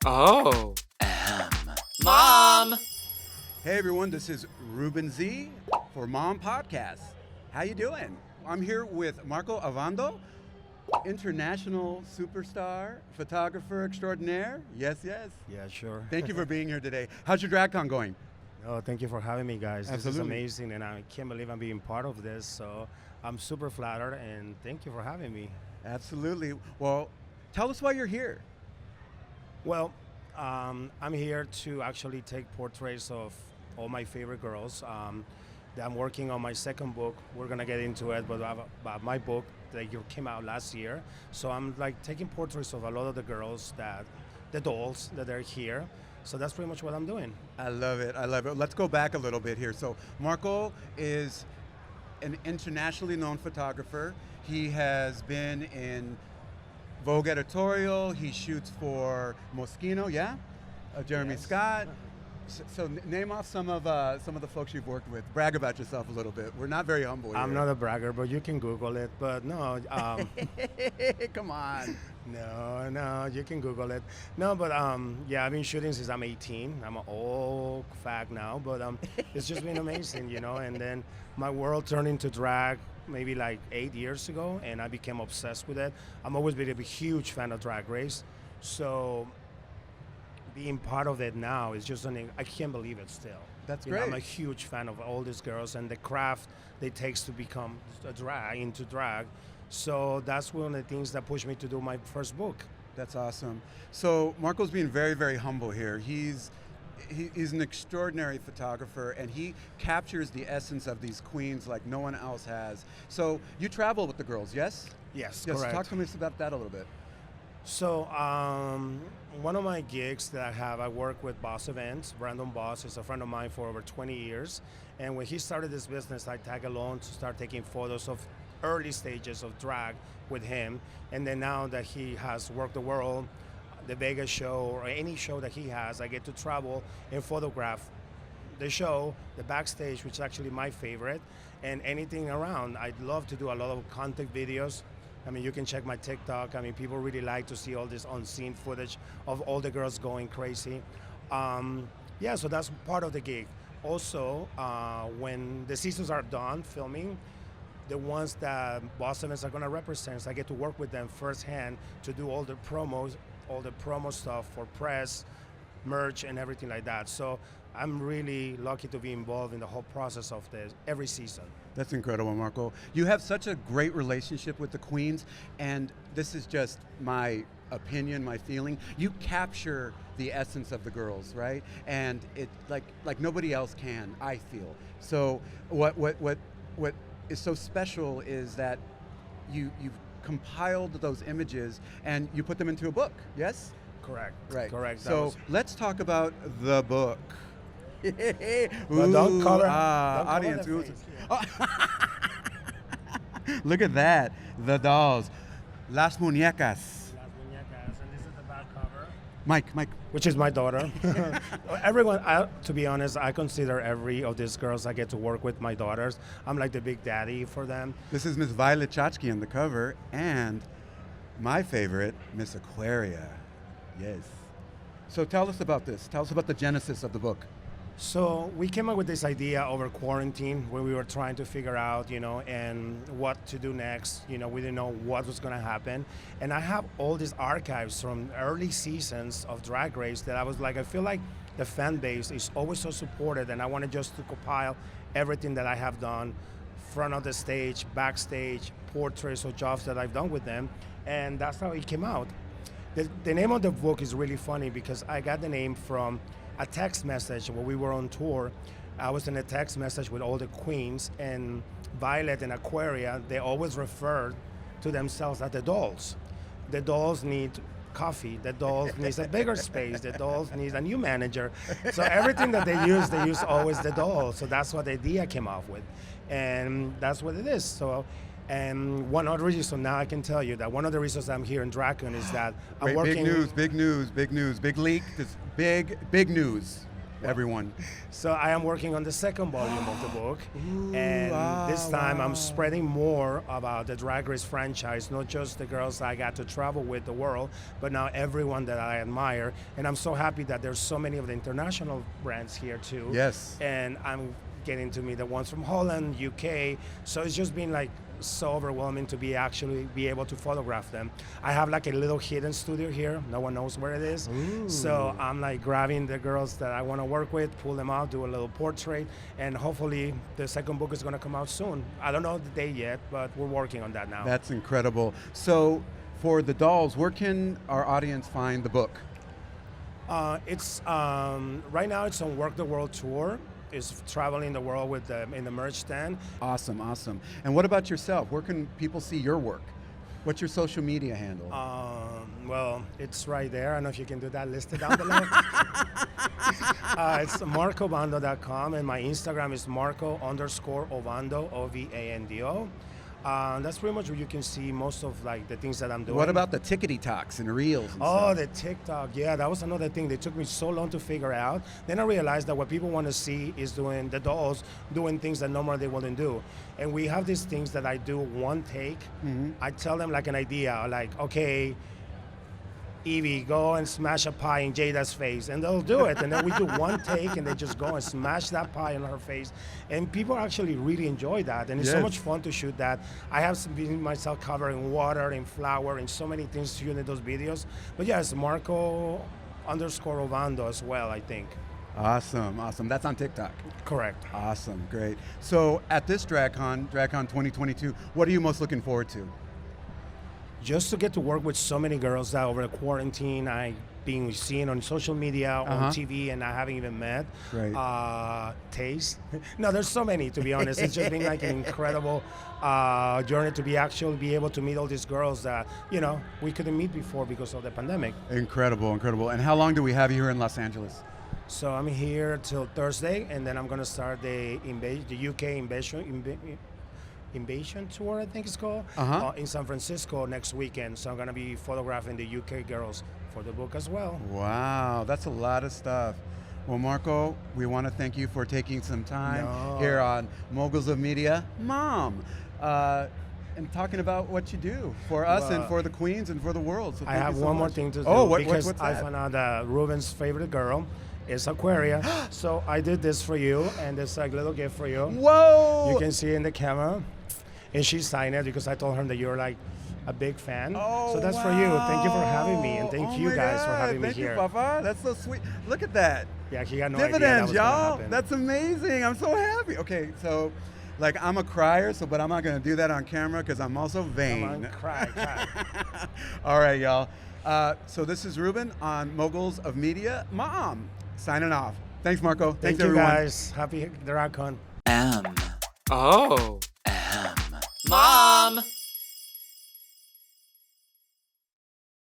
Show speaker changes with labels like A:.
A: Oh.
B: Mom!
C: Hey everyone, this is Ruben Z for Mom Podcast. How you doing? I'm here with Marco Ovando, international superstar, photographer extraordinaire. Yes, yes.
D: Yeah, sure.
C: Thank you for being here today. How's your DragCon going?
D: Oh, thank you for having me, guys. This is
C: Absolutely.
D: amazing, and I can't believe I'm being part of this. So I'm super flattered, and thank you for having me.
C: Absolutely. Well, tell us why you're here.
D: Well, I'm here to actually take portraits of all my favorite girls. I'm working on my second book. We're gonna get into it, but about my book that came out last year. So I'm like taking portraits of a lot of the girls the dolls that are here. So that's pretty much what I'm doing.
C: I love it. I love it. Let's go back a little bit here. So Marco is an internationally known photographer. He has been in Vogue editorial. He shoots for Moschino, yeah? Jeremy
D: Yes.
C: Scott. So name off some of the folks you've worked with. Brag about yourself a little bit. We're not very humble here.
D: I'm not a bragger, but you can Google it. But no,
C: Come on.
D: no, you can Google it. No, but yeah, I've been shooting since I'm 18. I'm an old fag now, but it's just been amazing, you know. And then my world turned into drag maybe like 8 years ago, and I became obsessed with it. I'm always been a huge fan of Drag Race, so being part of it now is just something I can't believe it still.
C: That's
D: You know,
C: great.
D: I'm a huge fan of all these girls and the craft it takes to become into drag. So that's one of the things that pushed me to do my first book.
C: That's awesome. So Marco's being very, very humble here. He's an extraordinary photographer, and he captures the essence of these queens like no one else has. So you travel with the girls, yes?
D: Yes,
C: Yes.
D: correct.
C: Talk to me about that a little bit.
D: So one of my gigs that I have, I work with Boss Events. Brandon Boss is a friend of mine for over 20 years. And when he started this business, I tag along to start taking photos of early stages of drag with him. And then now that he has worked the world, the Vegas show, or any show that he has, I get to travel and photograph the show, the backstage, which is actually my favorite, and anything around. I'd love to do a lot of content videos. I mean, you can check my TikTok. I mean, people really like to see all this unseen footage of all the girls going crazy. Yeah, so that's part of the gig. Also, when the seasons are done filming, the ones that Boss Events are gonna represent, so I get to work with them firsthand to do all the promos, all the promo stuff for press, merch, and everything like that. So I'm really lucky to be involved in the whole process of this every season.
C: That's incredible, Marco. You have such a great relationship with the queens, and this is just my opinion, my feeling. You capture the essence of the girls, right? And it like nobody else can, I feel. So what is so special is that you've compiled those images and you put them into a book, yes?
D: Correct.
C: Right.
D: Correct.
C: So let's talk about the book.
D: But don't cover, don't
C: audience.
D: cover the face, yeah.
C: Look at that. The dolls. Las muñecas.
D: Las Muñecas, and this is the back cover.
C: Mike.
D: Which is my daughter. Everyone, to be honest, I consider every of these girls I get to work with my daughters. I'm like the big daddy for them.
C: This is Miss Violet Chachki on the cover, and my favorite, Miss Aquaria. Yes. So tell us about this. Tell us about the genesis of the book.
D: So we came up with this idea over quarantine when we were trying to figure out, you know, and what to do next. You know, we didn't know what was going to happen. And I have all these archives from early seasons of Drag Race that I was like, I feel like the fan base is always so supported, and I wanted just to compile everything that I have done, front of the stage, backstage, portraits or jobs that I've done with them. And that's how it came out. The name of the book is really funny because I got the name from a text message when we were on tour. I was in a text message with all the queens, and Violet and Aquaria, they always referred to themselves as the dolls. The dolls need coffee, the dolls needs a bigger space, the dolls needs a new manager. So everything that they use always the dolls. So that's what the idea came up with. And that's what it is. So, and one other reason, so now I can tell you that one of the reasons I'm here in DragCon is that I'm
C: Wait,
D: working.
C: big news, big leak. This big news. everyone.
D: So I am working on the second volume of the book, and this time I'm spreading more about the Drag Race franchise, not just the girls I got to travel with the world, but now everyone that I admire. And I'm so happy that there's so many of the international brands here too.
C: Yes.
D: And I'm getting to meet the ones from Holland, UK. So it's just been like so overwhelming to be able to photograph them. I have like a little hidden studio here. No one knows where it is.
C: Ooh.
D: So I'm like grabbing the girls that I want to work with, pull them out, do a little portrait, and hopefully the second book is going to come out soon. I don't know the date yet, but we're working on that now.
B: That's incredible. So for the dolls, where can our audience find the book?
D: It's right now it's on Work the World tour. Is traveling the world with in the merch stand.
B: Awesome, awesome. And what about yourself? Where can people see your work? What's your social media handle?
D: Well, it's right there. I don't know if you can do that listed down below. It's marcoovando.com, and my Instagram is Marco_Ovando, OVANDO. That's pretty much where you can see most of like the things that I'm doing.
B: What about the tickety talks and reels and
D: Oh,
B: stuff?
D: the TikTok. Yeah, that was another thing. They took me so long to figure out. Then I realized that what people want to see is doing the dolls, doing things that normally they wouldn't do. And we have these things that I do one take.
B: Mm-hmm.
D: I tell them like an idea, like, okay, Evie, go and smash a pie in Jada's face, and they'll do it. And then we do one take, and they just go and smash that pie in her face. And people actually really enjoy that, and it's so
C: Yes.
D: much fun to shoot that. I have been myself covered in water and flour and so many things shooting those videos. But yes, Marco_Ovando as well, I think.
B: Awesome, awesome. That's on TikTok.
D: Correct.
B: Awesome, great. So at this DragCon 2022, what are you most looking forward to?
D: Just to get to work with so many girls that over the quarantine I've been seeing on social media, on TV, and I haven't even met.
B: Right.
D: Taste. No, there's so many, to be honest. It's just been like an incredible journey to be able to meet all these girls that, you know, we couldn't meet before because of the pandemic.
B: Incredible, incredible. And how long do we have you here in Los Angeles?
D: So I'm here till Thursday, and then I'm going to start the UK Invasion tour, I think it's called, in San Francisco next weekend. So I'm going to be photographing the UK girls for the book as well.
B: Wow, that's a lot of stuff. Well, Marco, we want to thank you for taking some time here on Moguls of Media, Mom, and talking about what you do for us and for the queens and for the world. So
D: I have one more thing to do.
B: Oh,
D: because
B: what's
D: I
B: that?
D: found out that Ruben's favorite girl is Aquaria. So I did this for you, and this like little gift for you.
B: Whoa!
D: You can see it in the camera. And she signed it because I told her that you're like a big fan.
B: Oh,
D: so that's for you. Thank you for having me, and thank you guys for having me here.
B: Thank you, Papa. That's so sweet. Look at that.
D: Yeah, he got no
B: Dividends,
D: idea that was gonna
B: y'all.
D: happen.
B: That's amazing. I'm so happy. Okay, so, like, I'm a crier, but I'm not gonna do that on camera because I'm also vain.
D: Come on, cry.
B: All right, y'all. So this is Ruben on Moguls of Media, Mom, signing off. Thanks, Marco.
D: Thank
B: Thanks,
D: you
B: everyone.
D: guys. Happy DragCon.
A: Oh.
B: Mom!